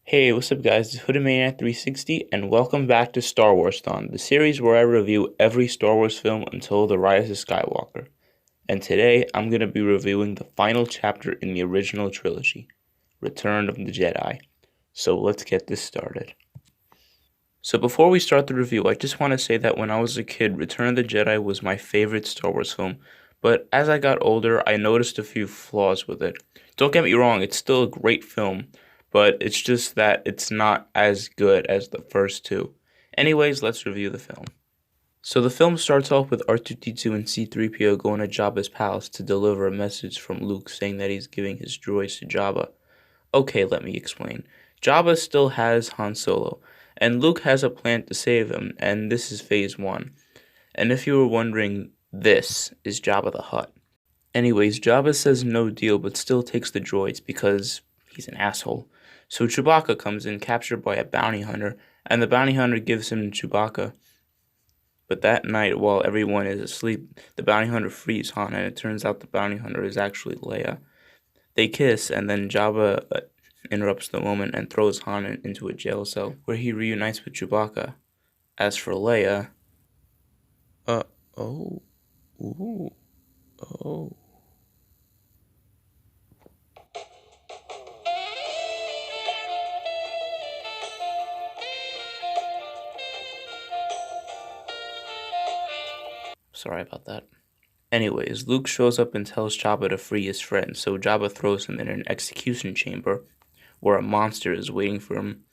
Hey, what's up guys, it's HoodieManiac360 and welcome back to StarWarsThon, the series where I review every Star Wars film until The Rise of Skywalker. And today, I'm going to be reviewing the final chapter in the original trilogy, Return of the Jedi. So let's get this started. So before we start the review, I just want to say that when I was a kid, Return of the Jedi was my favorite Star Wars film, but as I got older, I noticed a few flaws with it. Don't get me wrong, it's still a great film, but it's just that it's not as good as the first two. Anyways, let's review the film. So the film starts off with R2-D2 and C-3PO going to Jabba's palace to deliver a message from Luke saying that he's giving his droids to Jabba. Okay, let me explain. Jabba still has Han Solo, and Luke has a plan to save him, and this is Phase 1. And if you were wondering, this is Jabba the Hutt. Anyways, Jabba says no deal, but still takes the droids because he's an asshole. So Chewbacca comes in, captured by a bounty hunter, and the bounty hunter gives him Chewbacca. But that night, while everyone is asleep, the bounty hunter frees Han, and it turns out the bounty hunter is actually Leia. They kiss, and then Jabba interrupts the moment and throws Han into a jail cell, where he reunites with Chewbacca. As for Leia, uh, oh, ooh, oh. Sorry about that. Anyways, Luke shows up and tells Jabba to free his friend, so Jabba throws him in an execution chamber, where a monster is waiting for him.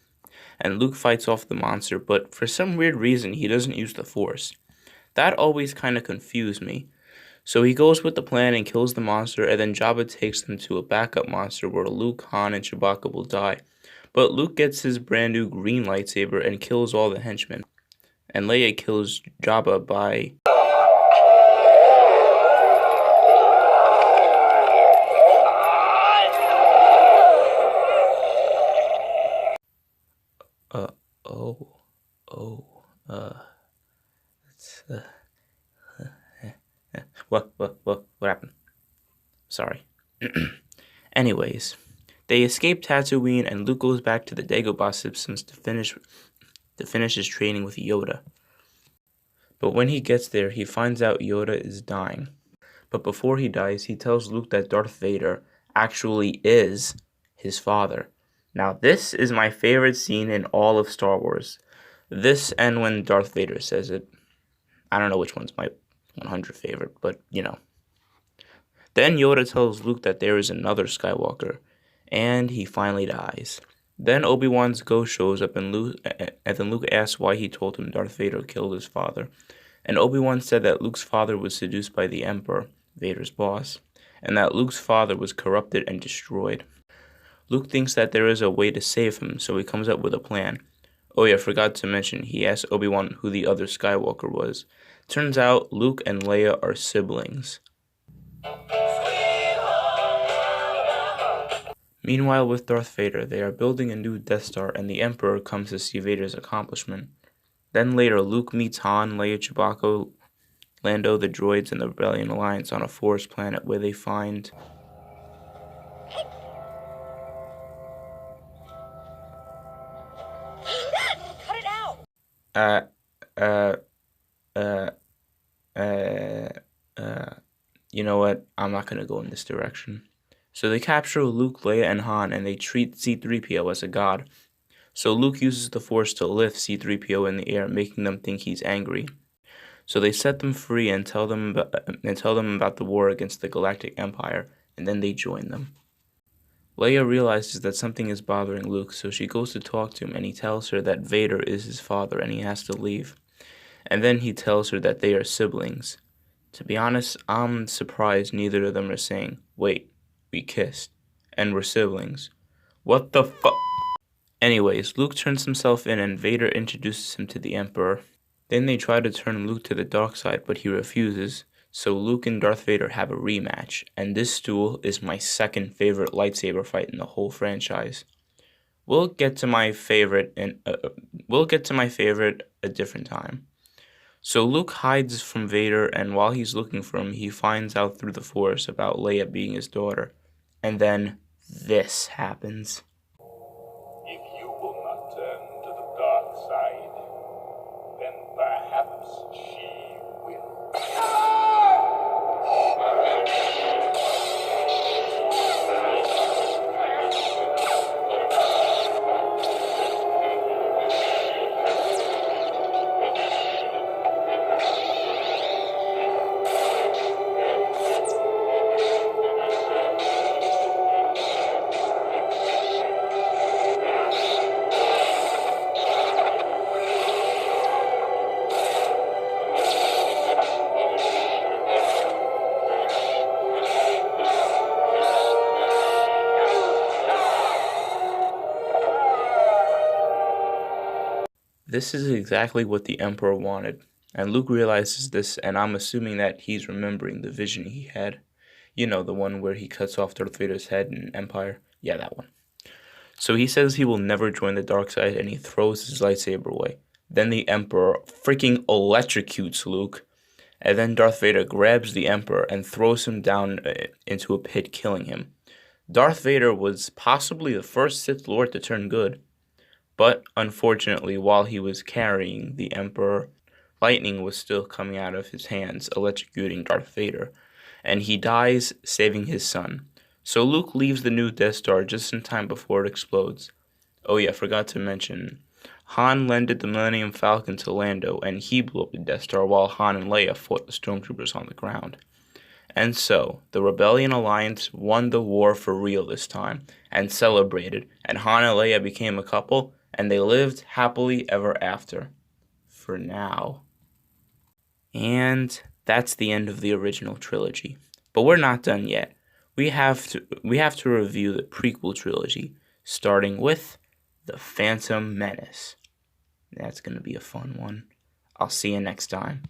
And Luke fights off the monster, but for some weird reason, he doesn't use the Force. That always kind of confused me. So he goes with the plan and kills the monster, and then Jabba takes them to a backup monster where Luke, Han, and Chewbacca will die. But Luke gets his brand new green lightsaber and kills all the henchmen. And Leia kills Jabba by... Uh, oh, oh, uh, it's, what happened? Sorry. Anyways, they escape Tatooine and Luke goes back to the Dagobah Simpsons to finish his training with Yoda. But when he gets there, he finds out Yoda is dying. But before he dies, he tells Luke that Darth Vader actually is his father. Now, this is my favorite scene in all of Star Wars. This and when Darth Vader says it. I don't know which one's my 100 favorite, but you know. Then Yoda tells Luke that there is another Skywalker, and he finally dies. Then Obi-Wan's ghost shows up, and then Luke asks why he told him Darth Vader killed his father. And Obi-Wan said that Luke's father was seduced by the Emperor, Vader's boss, and that Luke's father was corrupted and destroyed. Luke thinks that there is a way to save him, so he comes up with a plan. Oh yeah, forgot to mention, he asked Obi-Wan who the other Skywalker was. Turns out Luke and Leia are siblings. Meanwhile, with Darth Vader, they are building a new Death Star, and the Emperor comes to see Vader's accomplishment. Then later, Luke meets Han, Leia, Chewbacca, Lando, the droids, and the Rebellion Alliance on a forest planet where they find... Cut it out! You know what? I'm not gonna go in this direction. So they capture Luke, Leia, and Han, and they treat C-3PO as a god. So Luke uses the Force to lift C-3PO in the air, making them think he's angry. So they set them free and tell them about the war against the Galactic Empire, and then they join them. Leia realizes that something is bothering Luke, so she goes to talk to him, and he tells her that Vader is his father and he has to leave. And then he tells her that they are siblings. To be honest, I'm surprised neither of them are saying, wait, we kissed, and we're siblings. What the fuck? Anyways, Luke turns himself in and Vader introduces him to the Emperor. Then they try to turn Luke to the dark side, but he refuses. So Luke and Darth Vader have a rematch, and this duel is my second favorite lightsaber fight in the whole franchise. We'll get to my favorite a different time. So Luke hides from Vader, and while he's looking for him, he finds out through the Force about Leia being his daughter. And then this happens. If you then perhaps she will. This is exactly what the Emperor wanted, and Luke realizes this, and I'm assuming that he's remembering the vision he had. You know, the one where he cuts off Darth Vader's head in Empire? Yeah, that one. So he says he will never join the dark side, and he throws his lightsaber away. Then the Emperor freaking electrocutes Luke, and then Darth Vader grabs the Emperor and throws him down into a pit, killing him. Darth Vader was possibly the first Sith Lord to turn good. But unfortunately, while he was carrying the Emperor, lightning was still coming out of his hands, electrocuting Darth Vader, and he dies, saving his son. So Luke leaves the new Death Star just in time before it explodes. Oh yeah, forgot to mention, Han lended the Millennium Falcon to Lando, and he blew up the Death Star while Han and Leia fought the stormtroopers on the ground. And so, the Rebellion Alliance won the war for real this time, and celebrated, and Han and Leia became a couple, and they lived happily ever after. For now. And that's the end of the original trilogy. But we're not done yet. We have to review the prequel trilogy, starting with The Phantom Menace. That's going to be a fun one. I'll see you next time.